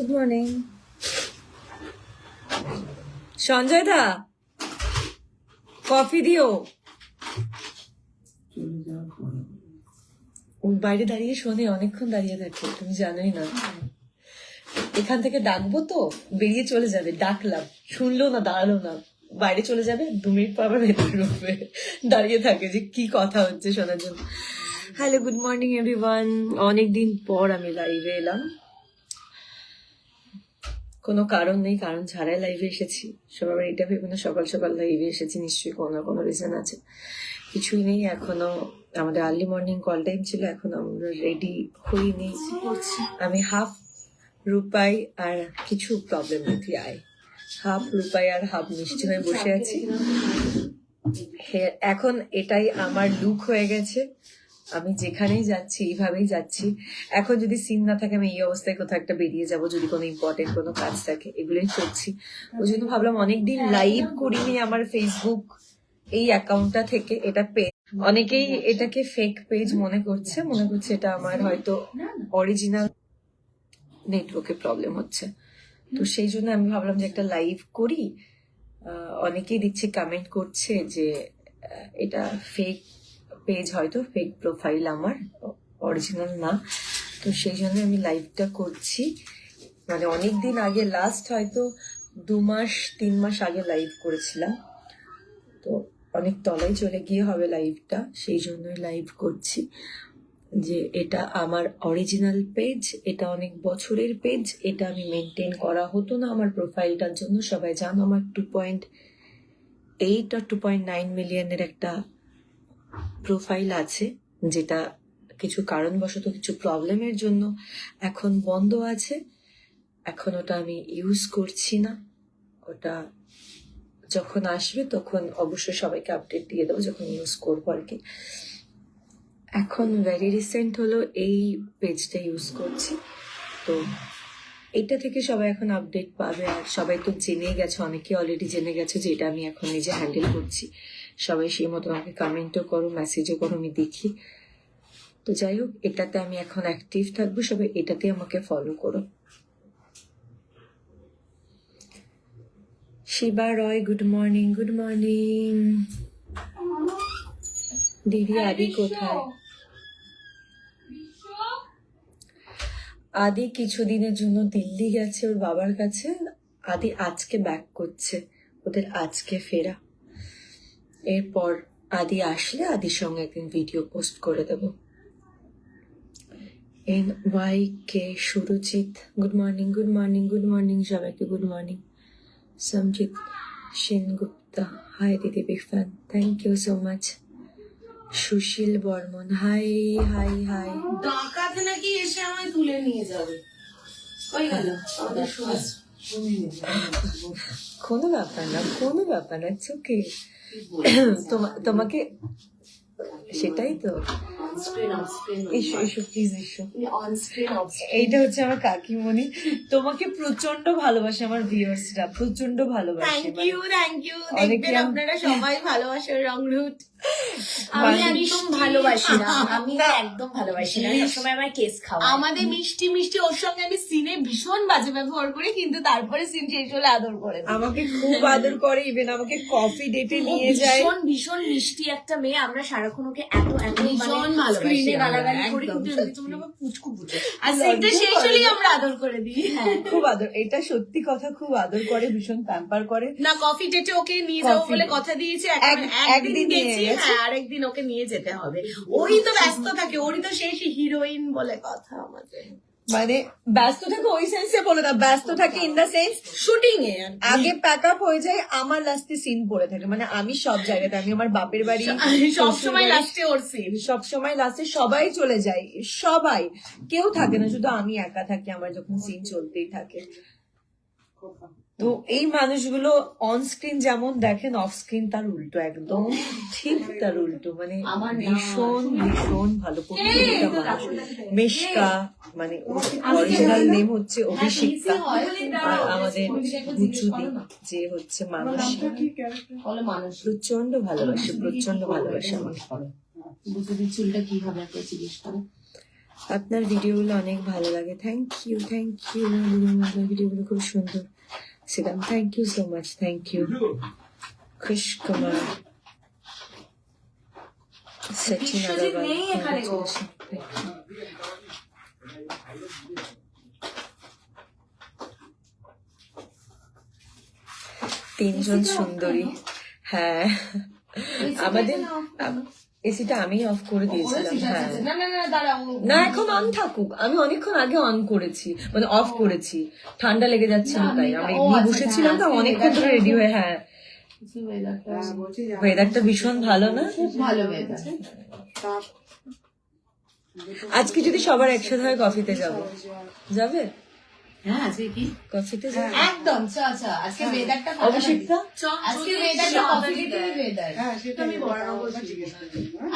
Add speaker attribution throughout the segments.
Speaker 1: Good morning Sanjay দা, coffee দিও। বাইরে দাঁড়িয়ে শোনে, অনেকক্ষণ দাঁড়িয়ে থাকে, তুমি জানোই না। এখান থেকে ডাকবো তো বেরিয়ে চলে যাবে, ডাকলাম শুনলো না, দাঁড়ালো না, বাইরে চলে যাবে, 2 মিনিট পর আবার ভেতরে ঢুকবে, দাঁড়িয়ে থাকে যে কি কথা হচ্ছে শোনার জন্য। Hello, good morning everyone. অনেকদিন পর আমি লাইভে এলাম, কোনো কারণ নেই, কারণ ছাড়াই লাইভে এসেছি। সবার এটা ভেবে না সকাল সকাল লাইভে এসেছি, নিশ্চয়ই কোনো না কোনো রিজন আছে। কিছুই নেই, এখনো আমাদের আর্লি মর্নিং কল টাইম ছিল, এখন আমরা রেডি হইনি। আমি হাফ রূপাই আর কিছু প্রবলেম নেই, আয় হাফ রূপাই আর হাফ মিষ্টি হয়ে বসে আছি। এখন এটাই আমার লুক হয়ে গেছে, আমি যেখানেই যাচ্ছি এইভাবেই যাচ্ছি। এখন যদি সিন না থাকে আমি এই অবস্থায় কোথাও একটা বেরিয়ে যাব, যদি কোনো ইম্পর্টেন্ট কোনো কাজ থাকে, এগুলোই করছি। ওই জন্য ভাবলাম অনেকদিন লাইভ করিনি আমার ফেসবুক এই অ্যাকাউন্টটা থেকে। এটা পেজ, অনেকেই এটাকে ফেক পেজ মনে করছে এটা আমার হয়তো অরিজিনাল। নেটওয়ার্কের প্রবলেম হচ্ছে, তো সেই জন্য আমি ভাবলাম যে একটা লাইভ করি। অনেকেই দিচ্ছে, কমেন্ট করছে যে এটা ফেক পেজ, হয়তো ফেক প্রোফাইল, আমার অরিজিনাল না। তো সেই জন্য আমি লাইভটা করছি। মানে অনেকদিন আগে, লাস্ট হয়তো 2 মাস 3 মাস আগে লাইভ করেছিলাম, তো অনেক তলায় চলে গিয়ে হবে লাইভটা, সেই জন্যই লাইভ করছি। যে এটা আমার অরিজিনাল পেজ, এটা অনেক বছরের পেজ, এটা আমি মেনটেন করা হতো না আমার প্রোফাইলটার জন্য। সবাই জানো আমার 2.8 আর 2.9 মিলিয়নের একটা প্রোফাইল আছে, যেটা কিছু কারণবশত, কিছু প্রবলেমের জন্য এখন বন্ধ আছে। এখন ওটা আমি ইউজ করছি না, ওটা যখন আসবে তখন অবশ্যই সবাইকে আপডেট দিয়ে দেবো, যখন ইউজ করবো আর কি। এখন ভেরি রিসেন্ট হলো এই পেজটা ইউজ করছি, তো এটা থেকে সবাই এখন আপডেট পাবে। আর সবাই তো জেনে গেছে, অনেকে অলরেডি জেনে গেছে যে এটা আমি এখন নিজে হ্যান্ডেল করছি। সবাই সেই মতো আমাকে কমেন্টও করো, মেসেজও করো, আমি দেখি। তো যাই হোক, এটাতে আমি এখন অ্যাক্টিভ থাকবো, সবাই এটাতে আমাকে ফলো করো। শিবা রয়, গুড মর্নিং। গুড মর্নিং দিদি। আদি কোথায়? আদি কিছুদিনের জন্য দিল্লি গেছে ওর বাবার কাছে। আদি আজকে ব্যাক করছে, ওদের আজকে ফেরা। এরপর আদি আসলে আদির সঙ্গে একদিন ভিডিও পোস্ট করে দেব। NYK Surajit, good morning. Good morning, good morning সবাইকে, good morning. Somjit Sengupta, hi didi, big fan, thank you so much. Sushil Barman, hi hi hi.
Speaker 2: ডাকাতে নাকি এসে আমায় তুলে নিয়ে যাবে, কই গেল?
Speaker 1: কোনো ব্যাপার না, কোনো ব্যাপার না, ওকে। তোমাকে সেটাই তো। এসো এসো প্লিজ এসো। এইটা হচ্ছে আমার কাকিমণি, তোমাকে প্রচন্ড ভালোবাসে আমার ভিউয়ার্সরা, প্রচন্ড ভালোবাসে।
Speaker 2: Thank you. দেখবেন আপনারা সবাই ভালোবাসার রংরুট। আমি একদম ভালোবাসি না, আমি একদম ভালোবাসি না, সবসময় আমার কেস খাওয়া। আমাদের মিষ্টি মিষ্টি ওর সঙ্গে আমি সিনে ভীষণ বাজে ব্যবহার করি, কিন্তু তারপরে সিন শেষ হলে আদর করে দেয়।
Speaker 1: আমাকে খুব আদর করে, ইভেন আমাকে কফি ডেটে নিয়ে যায়।
Speaker 2: ভীষণ ভীষণ মিষ্টি একটা মেয়ে, আমরা সারাক্ষণ ওকে এত এত ভীষণ স্ক্রিনে গালাগালি করি, তোমরা পুচকু পুচকু, আর সিনটা শেষ হলেই আমরা আদর করে দিই। হ্যাঁ,
Speaker 1: খুব আদর, এটা সত্যি কথা, খুব আদর করে, ভীষণ প্যাম্পার করে।
Speaker 2: না কফি ডেটে ওকে নিয়ে যাবো বলে কথা দিয়েছি, একদিন গেছি, হ্যাঁ আরেকদিন ওকে নিয়ে যেতে হবে। ওই তো ব্যস্ত থাকে, ওরই তো শেষ হিরোইন বলে কথা আমাদের।
Speaker 1: মানে ব্যস্ত থাকে ওই সেন্সে বলে না, ব্যস্ত থাকে ইন দা সেন্স
Speaker 2: শুটিং এ
Speaker 1: আগে প্যাক আপ হয়ে যায়, আমার লাস্টে সিন পড়ে থাকে। মানে আমি সব জায়গাতে, আমি আমার বাপের বাড়ি
Speaker 2: সবসময় লাস্টে ওর সিন,
Speaker 1: সবসময় লাস্টে সবাই চলে যায়, সবাই, কেউ থাকে না, শুধু আমি একা থাকি আমার যখন সিন চলতেই থাকে। তো এই মানুষগুলো অন স্ক্রিন যেমন দেখেন, অফ স্ক্রিন তার উল্টো, একদম ঠিক তার উল্টো। মানে ভীষণ ভীষণ ভালো প্রত্যেকটা মানুষ। মিশকা, মানে অরিজিনাল নেম হচ্ছে অভিষিক্তা, আর আমাদের গুচুদি যে হচ্ছে মানুষ, প্রচন্ড ভালোবাসে, প্রচন্ড ভালোবাসে আমাকে।
Speaker 2: বুঝুদির চুলটা কিভাবে জিজ্ঞেস করো।
Speaker 1: আপনার ভিডিওগুলো অনেক ভালো লাগে। থ্যাংক ইউ আপনার ভিডিওগুলো খুব সুন্দর। সিদাম thank you so much, thank you. Khush Kumar, Sachin
Speaker 2: Biswajit নেই এখানে গো।
Speaker 1: তিনজন সুন্দরী। হ্যাঁ, আমাদের এসিটা আমি অফ করে দিয়েছিলাম। হ্যাঁ, না এখন অন থাকুক, আমি অনেকক্ষণ আগে অন করেছি, মানে অফ করেছি, ঠান্ডা লেগে যাচ্ছিল তাই। আমি এমনি বসেছিলাম তো অনেকক্ষণ ধরে রেডি হয়ে। হ্যাঁ, ওয়েদারটা ভীষণ ভালো না?
Speaker 2: ভালো ওয়েদার।
Speaker 1: আজকে যদি সবার একসাথে হয় কফিতে যাবে?
Speaker 2: হ্যাঁ, আজকে কি
Speaker 1: কফিতে যাবে?
Speaker 2: একদম। আজকে ওয়েদারটা ভালো।
Speaker 1: অভিষেকটা
Speaker 2: আজকে ওয়েদারটা কফি ডেটের ওয়েদার। আমি বরানগর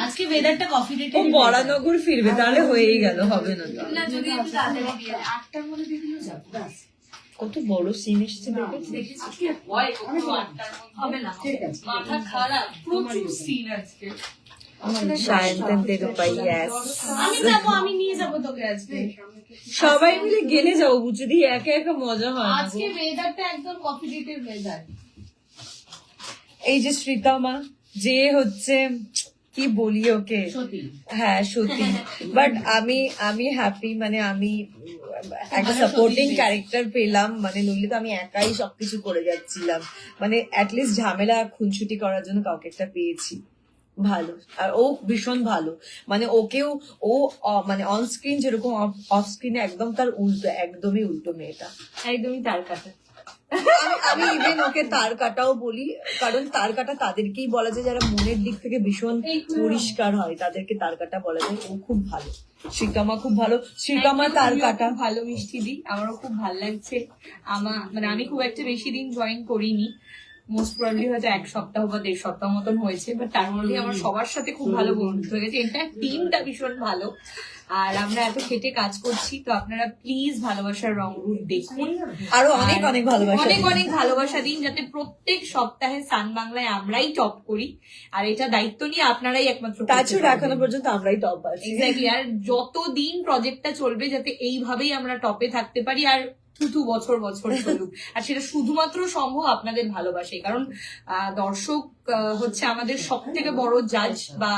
Speaker 2: আজকে ওয়েদারটা কফি
Speaker 1: ও
Speaker 2: ডেটের।
Speaker 1: বরানগর ফিরবে, তাহলে হয়েই গেল, হবে না তো?
Speaker 2: না, যদি একটু তাড়াতাড়ি দিয়ে 8টার মধ্যে দিয়ে দিলেও যাবে।
Speaker 1: কত বড় সিন এসেছে দেখেছিস?
Speaker 2: হবে না, মাথা খারাপ, প্রচুর সিন আজকে।
Speaker 1: সায়ন্তনের উপায়, yes।
Speaker 2: আমি নিয়ে যাবো তোকে আজকে।
Speaker 1: সবাই মিলে গেলে যাবো, যদি একা একা মজা হয় না গো।
Speaker 2: আজকে ওয়েদারটা একদম কফি ডেটের ওয়েদার।
Speaker 1: এই যে শ্রীতমা, যে হচ্ছে কি বলি ওকে,
Speaker 2: সত্যি
Speaker 1: হ্যাঁ সত্যি, বাট আমি হ্যাপি, মানে আমি একটা সাপোর্টিং ক্যারেক্টার পেলাম, মানে নইলে তো আমি একাই সবকিছু করে যাচ্ছিলাম, মানে অ্যাটলিস্ট ঝামেলা খুনসুটি করার জন্য কাউকে একটা পেয়েছি, ভালো। আর ও ভীষণ ভালো, মানে ওকেও ও মানে অন স্ক্রিন যেরকম অফ স্ক্রিনে একদম তার উল্টো, একদমই উল্টো মেয়েটা,
Speaker 2: একদমই তার কাছে।
Speaker 1: আমি ইভেন ওকে তার কাটাও বলি, কারণ তার কাটা তাদেরকেই বলা যায় যারা মনের দিক থেকে ভীষণ পরিষ্কার হয়, তাদেরকে তার কাটা বলা যায়। ও খুব ভালো, শ্রীকামা খুব ভালো, শ্রীকামা তার কাটা
Speaker 2: ভালো মিষ্টি দি, আমারও খুব ভালো লাগছে। মানে আমি খুব একটা বেশি দিন জয়েন করিনি, মোস্ট প্রবলি হয়তো 1 সপ্তাহ বা 1.5 সপ্তাহ মতন হয়েছে, বাট তার মধ্যে আমার সবার সাথে খুব ভালো বন্ধুত্ব হয়ে গেছে। এটা টিমটা ভীষণ ভালো, আর আমরা এত খেটে কাজ করছি। তো আপনারা প্লিজ ভালোবাসার রংরূপ দেখুন,
Speaker 1: আরো অনেক অনেক ভালোবাসা,
Speaker 2: অনেক অনেক ভালোবাসা দিন, যাতে প্রত্যেক সপ্তাহে সান বাংলায় আমরাই টপ করি। আর এটা দায়িত্ব নিয়ে আপনারাই একমাত্র
Speaker 1: তাছাড়া এখনো পর্যন্ত আমরাই টপ আছি।
Speaker 2: এক্স্যাক্টলি। আর যতদিন প্রজেক্টটা চলবে যাতে এইভাবেই আমরা টপে থাকতে পারি, আর বছর বছর চলুক। আর সেটা শুধুমাত্র সম্ভব আপনাদের ভালোবাসায়, কারণ দর্শক হচ্ছে আমাদের সব থেকে বড় জাজ, বা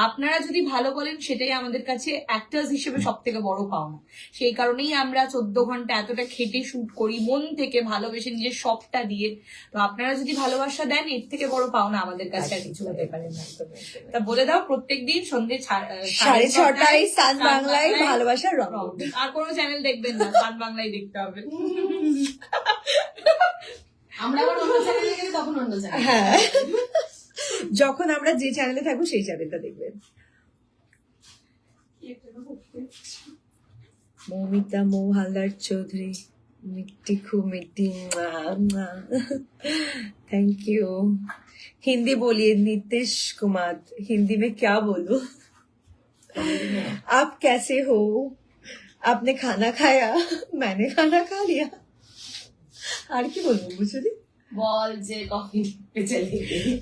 Speaker 2: আপনারা যদি ভালো বলেন সেটাই আমাদের কাছে অ্যাক্টার্স হিসেবে সব থেকে বড় পাওনা। সেই কারণেই আমরা 14 ঘন্টা এতটা খেটে শুট করি, মন থেকে ভালোবেসে, নিজের সবটা দিয়ে। তো আপনারা যদি ভালোবাসা দেন, এর থেকে বড় পাওনা আমাদের কাছে আর কিছু হতে পারে না। তা বলে দাও, প্রত্যেকদিন সন্ধ্যে
Speaker 1: 6:30 সান বাংলায় ভালোবাসার রং।
Speaker 2: আর কোনো চ্যানেল দেখবেন না, সান বাংলায় দেখতে হবে। আমরা আবার অন্য চ্যানেলে গেলে তখন অন্য চ্যানেল।
Speaker 1: হ্যাঁ, যখন আমরা যে চ্যানেলে থাকবো সেই চ্যানেলটা দেখবেন। মৌমিতা মৌ হালদার চৌধুরী, मिट्टी खूब मिट्टी, थैंक यू। हिंदी बोलिए नीतीश कुमार, हिंदी में क्या बोलूं? आप कैसे हो? आपने खाना खाया? मैंने खाना खा लिया। আর কি বলবো বুঝলি?
Speaker 2: বল যে কফি पे चले गए।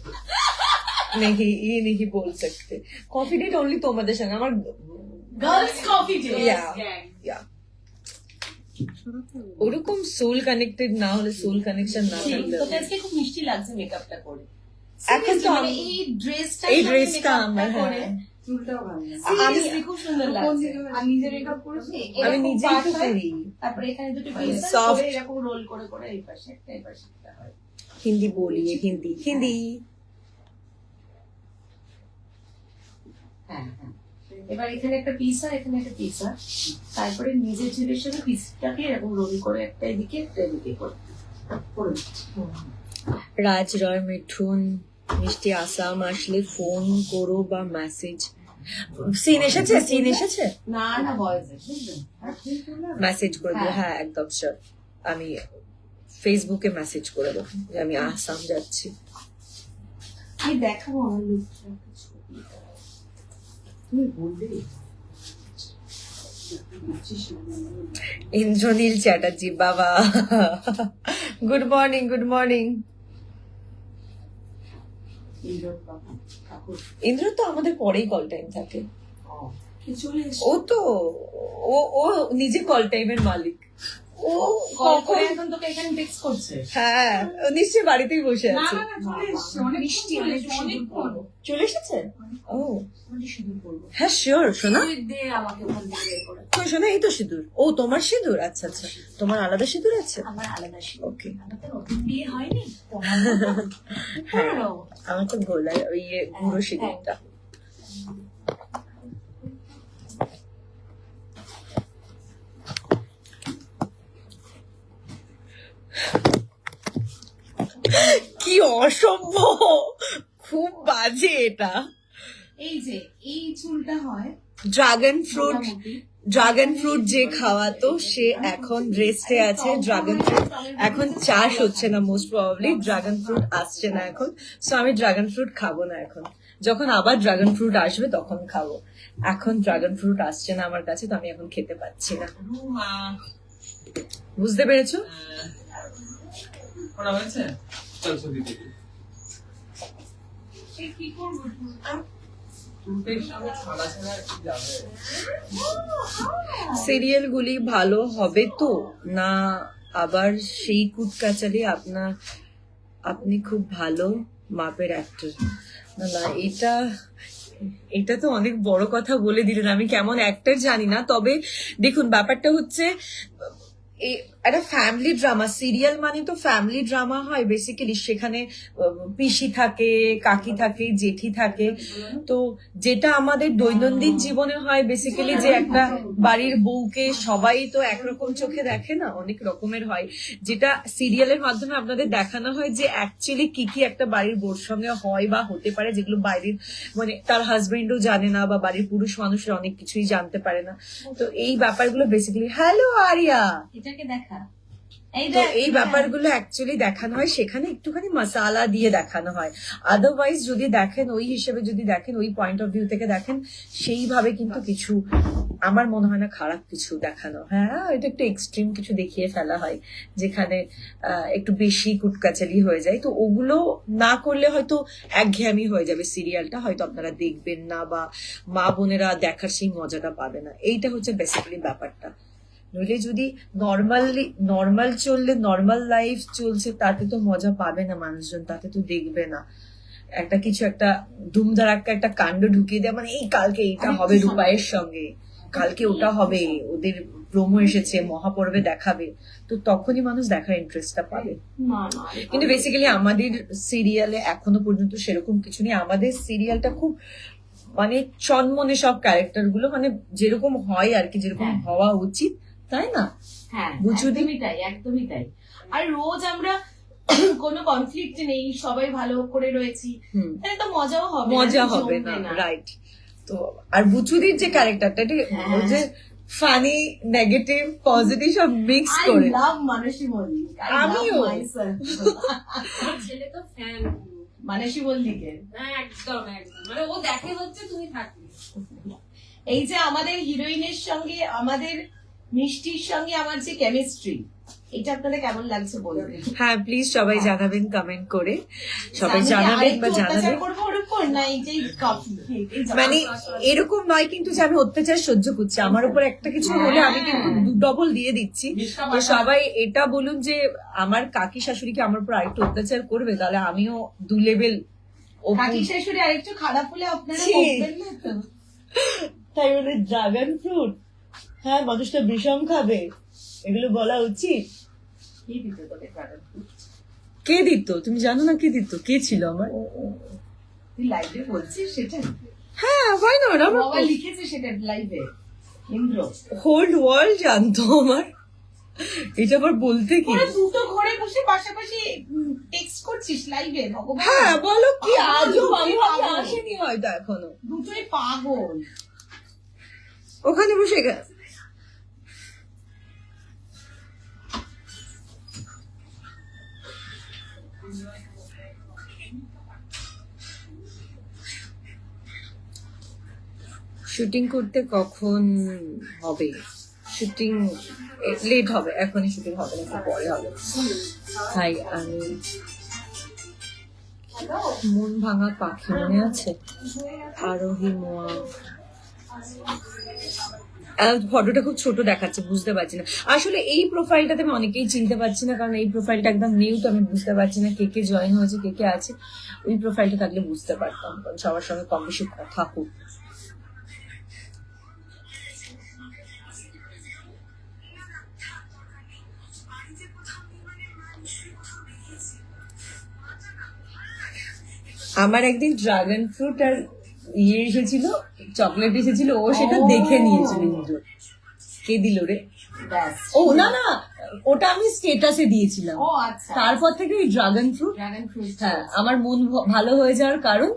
Speaker 1: नहीं, ये नहीं बोल सकते। कॉफी डेट ओनली তোমাদের সঙ্গে, আমার
Speaker 2: গার্লস কফি ডে।
Speaker 1: या ওরকম সোল কানেক্টেড না হলে, সোল কানেকশন না থাকলে।
Speaker 2: তো আজকে খুব মিষ্টি লাগছে মেকআপটা করে।
Speaker 1: এখন তো
Speaker 2: মানে এই ড্রেসটা
Speaker 1: আমার,
Speaker 2: করে
Speaker 1: হ্যাঁ
Speaker 2: চুলটাও ভালো লাগছে, খুব সুন্দর লাগছে। আর নিজে মেকআপ করেছি,
Speaker 1: আমি নিজেই তো করি।
Speaker 2: তারপরে এখানে দুটো পিস
Speaker 1: Soft.
Speaker 2: করে এরকম রোল করে করে এই পাশে একটা, এই পাশে একটা হয়।
Speaker 1: হিন্দি बोलिए, हिंदी हिंदी।
Speaker 2: হ্যাঁ হ্যাঁ। এবার এখানে একটা পিস আর এখানে একটা পিস আর, তারপরে নিজের ছেলের সাথে পিসটাকে এরকম রোল করে একটা এদিকে একটা এদিকে করে
Speaker 1: রাজ রয় মিঠুন, মিষ্টি আসাম আসলে ফোন করো বা মেসেজ। সিন এসেছে, সিন এসেছে,
Speaker 2: না না ভয়েস
Speaker 1: মেসেজ করে দিও। হ্যাঁ একদম স্যার, আমি ফেসবুকে মেসেজ করে দেবো যে আমি আসাম যাচ্ছি।
Speaker 2: আমি দেখাবো আমার লুকটা, তুমি বলবে।
Speaker 1: ইন্দ্রনীল চ্যাটার্জি, বাবা good morning, good morning. Indra তো আমাদের পরেই কল টাইম থাকে। ও তো ও নিজে কল টাইমের মালিক। ও
Speaker 2: কল করে এখন তোকে এখানে টেক্সট করছে।
Speaker 1: হ্যাঁ, ও নিশ্চয়ই বাড়িতেই বসে
Speaker 3: না
Speaker 1: আছে।
Speaker 3: না না, চলে এসছে, অনেক
Speaker 2: বৃষ্টি,
Speaker 3: চলে
Speaker 2: অনেক
Speaker 3: এসছে, অনেক পড়বো।
Speaker 2: চলে এসেছে?
Speaker 1: ও
Speaker 2: আমাদের সিঁদুর পরবো।
Speaker 1: হ্যাঁ শিওর সোনা।
Speaker 3: তুই দে আমাকে ওখান থেকে বের করে।
Speaker 1: তো সোনা এই তো সিঁদুর। ও তোমার সিঁদুর? আচ্ছা আচ্ছা, তোমার আলাদা সিঁদুর আছে?
Speaker 2: আমার আলাদা সিঁদুর।
Speaker 1: ওকে।
Speaker 2: আমার তো নতুন বিয়ে হয়নি তো আমার নতুন।
Speaker 1: হ্যাঁ
Speaker 2: পরো।
Speaker 1: আমার তো গোলায় ওই গুঁড়ো সিঁদুরটা। কি অসম্ভব, খুব বাজে এটা।
Speaker 3: এই যে এই চুলটা হয়
Speaker 1: ড্রাগন ফ্রুট,
Speaker 3: মোটামুটি।
Speaker 1: ড্রাগন ফ্রুট যে খাওয়াতো সে এখন রেস্টে আছে। ড্রাগন ফ্রুট এখন চাষ হচ্ছে না, মোস্ট প্রবাবলি ড্রাগন ফ্রুট আসছে না এখন। সো আমি ড্রাগন ফ্রুট খাবো না এখন, যখন আবার ড্রাগন ফ্রুট আসবে তখন খাবো। এখন ড্রাগন ফ্রুট আসছে না আমার কাছে, তো আমি এখন খেতে পাচ্ছি না। বুঝতে পেরেছো?
Speaker 3: এই কি করবো চুলটা?
Speaker 1: সিরিয়াল গুলি ভালো হবে তো না আবার সেই কুটকাচালি? আপনি খুব ভালো মাপের অ্যাক্টর। না না, এটা তো অনেক বড় কথা বলে দিলেন। আমি কেমন অ্যাক্টর জানি না, তবে দেখুন ব্যাপারটা হচ্ছে একটা ফ্যামিলি ড্রামা। সিরিয়াল মানে তো ফ্যামিলি ড্রামা হয় বেসিক্যালি। সেখানে পিসি থাকে, কাকি থাকে, জেঠি থাকে। তো যেটা আমাদের দৈনন্দিন জীবনে হয় বেসিক্যালি, যে একটা বাড়ির বউকে সবাই তো একরকম চোখে দেখে না, অনেক রকমের হয়। যেটা সিরিয়ালের মাধ্যমে আপনাদের দেখানো হয় যে অ্যাকচুয়ালি কি কি একটা বাড়ির বউর সঙ্গে হয় বা হতে পারে, যেগুলো বাইরের মানে তার হাজবেন্ডও জানে না, বা বাড়ির পুরুষ মানুষের অনেক কিছুই জানতে পারে না। তো এই ব্যাপারগুলো বেসিক্যালি, হ্যালো আরিয়া,
Speaker 2: এটাকে দেখা।
Speaker 1: তো এই ব্যাপারগুলো অ্যাকচুয়ালি দেখানো হয় সেখানে, একটুখানি মশালা দিয়ে দেখানো হয়। আদারওয়াইজ যদি দেখেন ওই হিসেবে, যদি দেখেন ওই পয়েন্ট অফ ভিউ থেকে দেখেন, সেইভাবে কিন্তু কিছু আমার মনে হয় না খারাপ কিছু দেখানো। হ্যাঁ, এটা একটু এক্সট্রিম কিছু দেখিয়ে ফেলা হয়, যেখানে একটু বেশি কুটকাচালি হয়ে যায়। তো ওগুলো না করলে হয়তো একঘেয়েমি হয়ে যাবে সিরিয়ালটা, হয়তো আপনারা দেখবেন না, বা মা বোনেরা দেখার সেই মজাটা পাবে না। এইটা হচ্ছে বেসিক্যালি ব্যাপারটা। নইলে যদি নর্মাল চললে, নর্মাল লাইফ চলছে, তাতে তো মজা পাবে না মানুষজন, তাতে তো দেখবে না। একটা কিছু একটা ধুমধারাক্কা একটা কাণ্ড ঢুকিয়ে দেয়, মানে এই কালকে এটা হবে রূপায়ের সঙ্গে, কালকে ওটা হবে, ওদের প্রোমো এসেছে, মহাপর্বে দেখাবে, তো তখনই মানুষ দেখার ইন্টারেস্টটা পাবে। কিন্তু বেসিক্যালি আমাদের সিরিয়ালে এখনো পর্যন্ত সেরকম কিছু নেই। আমাদের সিরিয়ালটা খুব মানে চনমনে সব ক্যারেক্টার গুলো, মানে যেরকম হয় আর কি, যেরকম হওয়া উচিত, তাই না?
Speaker 2: হ্যাঁ,
Speaker 1: বুঝুদি?
Speaker 2: একদমই তাই, একদমই তাই। আর রোজ আমরা কোনো কনফ্লিক্ট নেই, সবাই ভালো করে রয়েছি, তাহলে তো মজাও হবে না,
Speaker 1: মজা হবে
Speaker 2: জমবে
Speaker 1: না, রাইট। তো আর বুচুদির যে ক্যারেক্টারটা, এটা যে ফানি, নেগেটিভ, পজিটিভ সব মিক্স করে।
Speaker 2: I love মানসী মল্লিক।
Speaker 1: আমিও।
Speaker 3: আমার ছেলে তো ফ্যান
Speaker 2: মানসী মল্লিকের।
Speaker 3: একদম একদম, মানে ও দেখে হচ্ছে তুমি থাকবে।
Speaker 2: এই যে আমাদের হিরোইনের সঙ্গে, আমাদের মিষ্টির সঙ্গে আমার যে কেমিস্ট্রি, এটা আপনাদের কেমন লাগছে বলবেন।
Speaker 1: হ্যাঁ, প্লিজ সবাই জানাবেন কমেন্ট করে, সবাই জানাবেন বা জানাবেন। মানে এরকম নয় কিন্তু যে আমি অত্যাচার সহ্য করছি, আমার উপর একটা কিছু হলে আমি কিন্তু ডবল দিয়ে দিচ্ছি। তো সবাই এটা বলুন যে আমার কাকি শাশুড়িকে আমার উপর আরেকটু অত্যাচার করবে, তাহলে আমিও 2 লেভেল।
Speaker 2: কাকি শাশুড়ি আরেকটু খারাপ হলে আপনারা বলবেন না তো?
Speaker 1: তাই বলে ড্রাগন ফ্রুট, হ্যাঁ মানুষটা বিষম খাবে, এগুলো বলা উচিত? কে দিত তুমি জানো না? কে দিত? কে ছিল আমার?
Speaker 2: তুই লাইভে বলছিস সেটা?
Speaker 1: হ্যাঁ, হয় না,
Speaker 2: বাবা লিখেছে সেটা লাইভে, ইন্দ্র।
Speaker 1: হোল ওয়ার্ল্ড জানতো আমার। এটা আবার বলতে কি?
Speaker 2: ওরা দুটো ঘরে বসে পাশাপাশি টেক্সট করছিস লাইভে, ভগবান।
Speaker 1: হ্যাঁ বলো কি, আজও আসেনি হয়তো এখনো।
Speaker 2: দুটোই পাগল।
Speaker 1: ওখানে বসে শুটিং করতে কখন হবে? শুটিং লেট হবে, এখনই শুটিং হবে না, একটু পরে হবে। হাই, আমি মন ভাঙা পাখি মনে আছে? আরোহী মোয়া, ফটোটা খুব ছোট দেখাচ্ছে, বুঝতে পারছি না আসলে এই প্রোফাইলটাতে আমি অনেকেই চিনতে পারছি না, কারণ এই প্রোফাইলটা একদম নিউ, তো আমি বুঝতে পারছি না কে কে জয়েন হয়েছে কে কে আছে। ওই প্রোফাইলটা থাকলে বুঝতে পারতাম, কারণ সবার সঙ্গে কম বেশি কথা হোক। আমার একদিন ড্রাগন ফ্রুট আর ইয়ে এসেছিল, চকলেট এসেছিল, ও সেটা দেখে নিয়েছিল। ইন্দ্র কে দিল রে?
Speaker 2: ব্যাস।
Speaker 1: ও না না, ওটা আমি স্টেটাসে দিয়েছিলাম।
Speaker 2: ও আচ্ছা,
Speaker 1: তারপর থেকে ওই ড্রাগন ফ্রুট,
Speaker 2: ড্রাগন ফ্রুট।
Speaker 1: হ্যাঁ আমার মন ভালো হয়ে যাওয়ার কারণ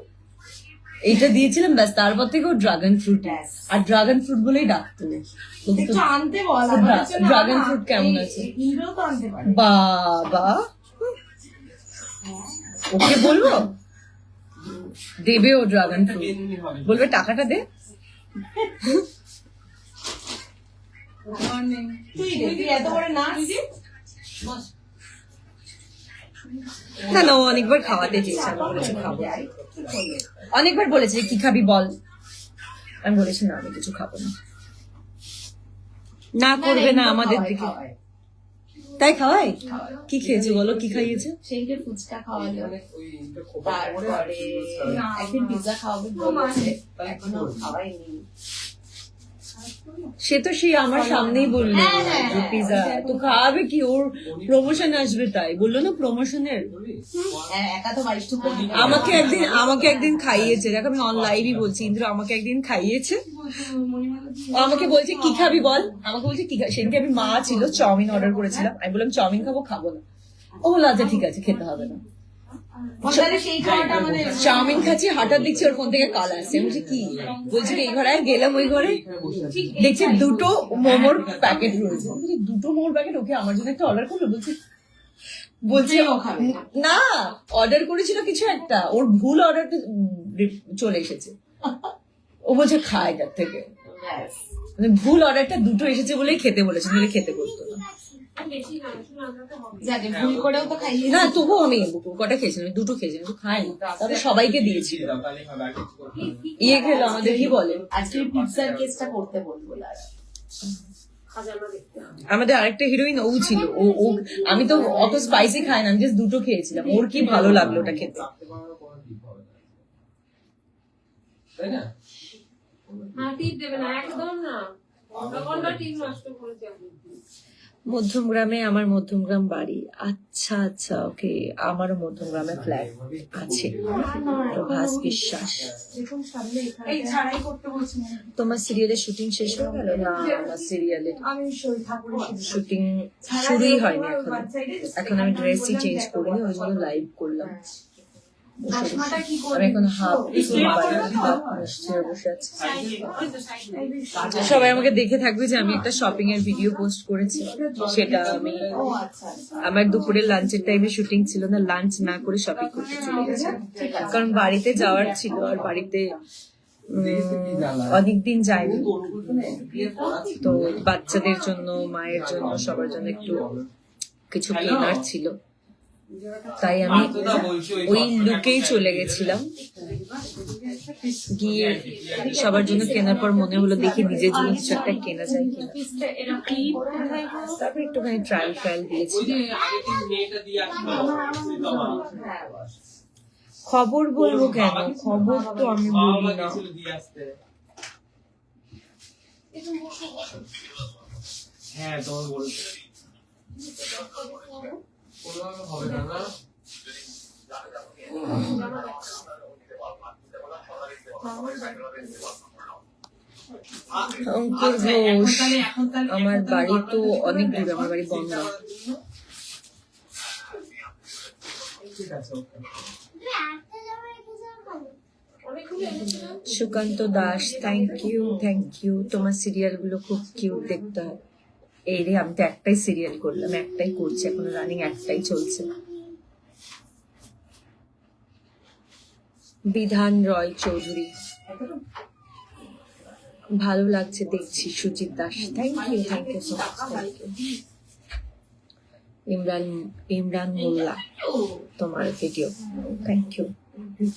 Speaker 1: এইটা দিয়েছিলাম, ব্যাস তারপর থেকে ও ড্রাগন ফ্রুট,
Speaker 2: ব্যাস।
Speaker 1: আর ড্রাগন ফ্রুট বলেই ডাকতো।
Speaker 2: একটু আনতে বল,
Speaker 1: ড্রাগন ফ্রুট কেমন আছে?
Speaker 2: ইন্দ্র তো আনতে পারে।
Speaker 1: বাবা, ওকে বলবো দেবে ও ড্রাগন ফ্রুট, বলবে টাকাটা দে।
Speaker 2: তুই এত বড় নাচ।
Speaker 1: না না, ও অনেকবার খাওয়াতে চেয়েছে, আমি বলেছি খাবো। অনেকবার বলেছে কি খাবি বল, আমি বলেছি না আমি কিছু খাবো না। না করবে না আমাদের দিকে, তাই খাওয়াই। কি খেয়েছে বলো, কি খাইয়েছে?
Speaker 2: সেইটা ফুচকা খাওয়ালো, তারপরে একদিন পিৎজা খাওয়াবে বলেছে, এখনো খাওয়াইনি।
Speaker 1: সে তো সেই আমার সামনেই বললো যে পিজা, তো খাওয়াবে কি, ওর প্রমোশন আসবে তাই বললো না, প্রমোশনের।
Speaker 2: একা তো বাড়ির টুকু
Speaker 1: আমাকে একদিন খাইয়েছে, দেখো আমি অন লাইভই বলছি, ইন্দ্র আমাকে একদিন খাইয়েছে। ও আমাকে বলছে কি খাবি বল, আমাকে বলছে কি খাবি। সেদিনকে আমি মা ছিল, চাউমিন অর্ডার করেছিলাম, আমি বললাম চাউমিন খাবো না। ও বললো আচ্ছা ঠিক আছে, খেতে হবে না।
Speaker 2: সেই খাওয়াটা আমাদের
Speaker 1: চাউমিন খাচ্ছি, হঠাৎ দেখছি ওর ফোন থেকে কল আসছে, বলছি কি, বলছি এই ঘরে গেলাম, ওই ঘরে দেখছি দুটো মোমোর প্যাকেট রয়েছে। বলছি দুটো মোমোর প্যাকেট, ওকে আমার জন্য একটা অর্ডার করলো। বলছি না, অর্ডার করেছিল কিছু একটা, ওর ভুল অর্ডারটা চলে এসেছে। ও বলছে খা এটার থেকে, মানে ভুল অর্ডারটা দুটো এসেছে বলেই খেতে বলেছে, নইলে খেতে বলতো না।
Speaker 2: ভুল করেও তো খাইয়ে
Speaker 1: না, তবুও আমি কটা খেয়েছিলাম, দুটো খেয়েছিলাম, খাইনি, তবে সবাইকে দিয়েছিল। ইয়ে খেলো আমাদের কি বলে,
Speaker 2: আজকে পিৎজার কেসটা করতে বলবো।
Speaker 1: আমাদের আরেকটা হিরোইন ও ছিল, ও আমি তো অত স্পাইসি খাই না, আমি জাস্ট দুটো খেয়েছিলাম, ওর কি ভালো লাগলো ওটা খেতে। মধ্যমগ্রামে, আমার মধ্যমগ্রাম বাড়ি। আচ্ছা আচ্ছা, ওকে, আমারও মধ্যমগ্রামে ফ্ল্যাট আছে। প্রভাস বিশ্বাস। তোমার সিরিয়ালের শুটিং শেষ হয়ে গেল? না, আমার সিরিয়ালের শুটিং শুরুই হয়নি এখন। এখন আমি ড্রেসই চেঞ্জ করিনি, ওই জন্য লাইভ করলাম। আমি এখন বসে আছি। সবাই আমাকে দেখে থাকবে যে আমি একটা শপিং এর ভিডিও পোস্ট করেছি, সেটা আমি আমার দুপুরের লাঞ্চের টাইমে শুটিং ছিল না, লাঞ্চ না করে শপিং করতে চলে গেছি, কারণ বাড়িতে যাওয়ার ছিল, আর বাড়িতে অনেকদিন যায়নি, তো বাচ্চাদের জন্য, মায়ের জন্য, সবার জন্য একটু কিছু কেনার ছিল, তাই আমি ওই লুকেই চলে গেছিলাম। গিয়ে সবার জন্য কেনার পর মনে হলো দেখি নিজের জন্য কিছু একটা কেনা যায় কিনা, তারপর একটুখানি ট্রায়াল দিয়েছি। খবর বলবো কেন, খবর তো আমি বলি না।
Speaker 4: হ্যাঁ, তোমার বলতে হবে না।
Speaker 1: অঙ্কুর ঘোষ, আমার বাড়ি তো অনেক দূর, আমার বাড়ি বনগাঁ। Sukanta Das, thank you. তোমার সিরিয়াল গুলো খুব কিউট দেখতে হয়। এই রে, আমি তো একটাই সিরিয়াল করলাম, একটাই করছি এখনো, রানিং একটাই চলছে। বিধান রয় চৌধুরী, ভালো লাগছে দেখছি। Sujit Das, thank you so much, thank you. Imran Molla, তোমার ভিডিও, থ্যাংক ইউ।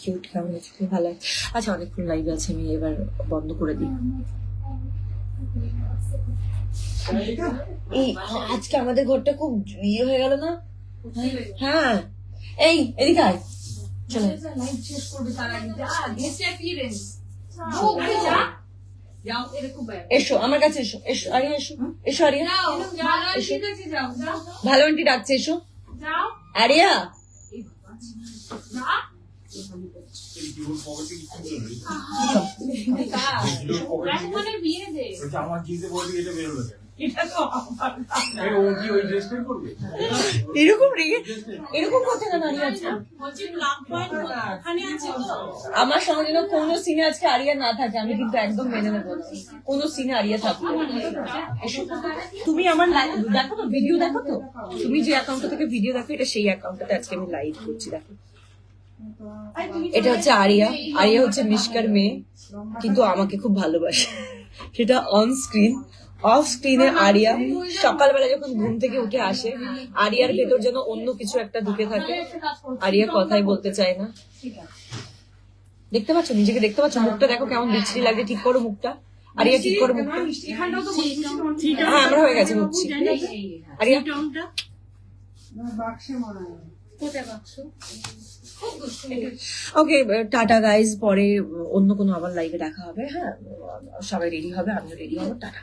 Speaker 1: কিউট, কেমন আছে, খুব ভালো আছে। আচ্ছা, অনেকক্ষণ লাইভ আছে, আমি এবার বন্ধ করে দিই। এই আজকে আমাদের ঘরটা খুব ইয়ে হয়ে গেল না? হ্যাঁ, এই এদিকে আয়, চলো।
Speaker 3: লাইভ শেষ করবে তার আগে যা গেস্ট অ্যাপিয়ারেন্স যাও এরকম
Speaker 1: এসো আমার কাছে, এসো এসো আরিয়া, এসো এসো আরিয়া,
Speaker 3: যাও যাও ঠিক আছে যাও যাও
Speaker 1: ভালো আন্টি ডাকছে, এসো
Speaker 3: যাও
Speaker 1: আরিয়া।
Speaker 3: যা মানে বিয়ে দে
Speaker 4: আমার জিতে বলবি এটা বেরোলো কেন?
Speaker 3: এটা তো আমার
Speaker 4: ও কি ওই ড্রেসটাই করবে?
Speaker 1: এরকম রেগে এরকম করছে না আরিয়া আজকে?
Speaker 3: বলছি ব্ল্যাক পয়েন্ট ওখানে আছে তো
Speaker 1: আমার সঙ্গে যেন কোনো সিনে আজকে আরিয়া না থাকে, আমি কিন্তু একদম মেনে নেবো না। কোনো সিনে আরিয়া থাকবে। তুমি আমার দেখো তো, ভিডিও দেখো তো, তুমি যে অ্যাকাউন্ট থেকে ভিডিও দেখো, এটা সেই অ্যাকাউন্টটাতে আজকে আমি লাইভ করছি, দেখো। এটা হচ্ছে আরিয়া, আরিয়া হচ্ছে মিশকার মেয়ে, কিন্তু আমাকে খুব ভালোবাসে, সেটা অন স্ক্রিন। অফ স্ক্রিনে আরিয়া সকালবেলা যখন ঘুম থেকে উঠে আসে, আরিয়ার ভেতর যেন অন্য কিছু একটা ঢুকে থাকে, আরিয়া কথাই বলতে চায় না। দেখতে পাচ্ছ, নিজেকে দেখতে পাচ্ছ, মুখটা দেখো কেমন বিচ্ছিরি লাগছে, ঠিক করো মুখটা আরিয়া, ঠিক করো মুখটা। হ্যাঁ, আমরা হয়ে গেছে মুখছি। আরিয়া ওকে, টাটা গাইজ, পরে অন্য কোনো আবার লাইভে দেখা হবে। হ্যাঁ, সবাই রেডি হবে, আমিও রেডি হবো, টাটা।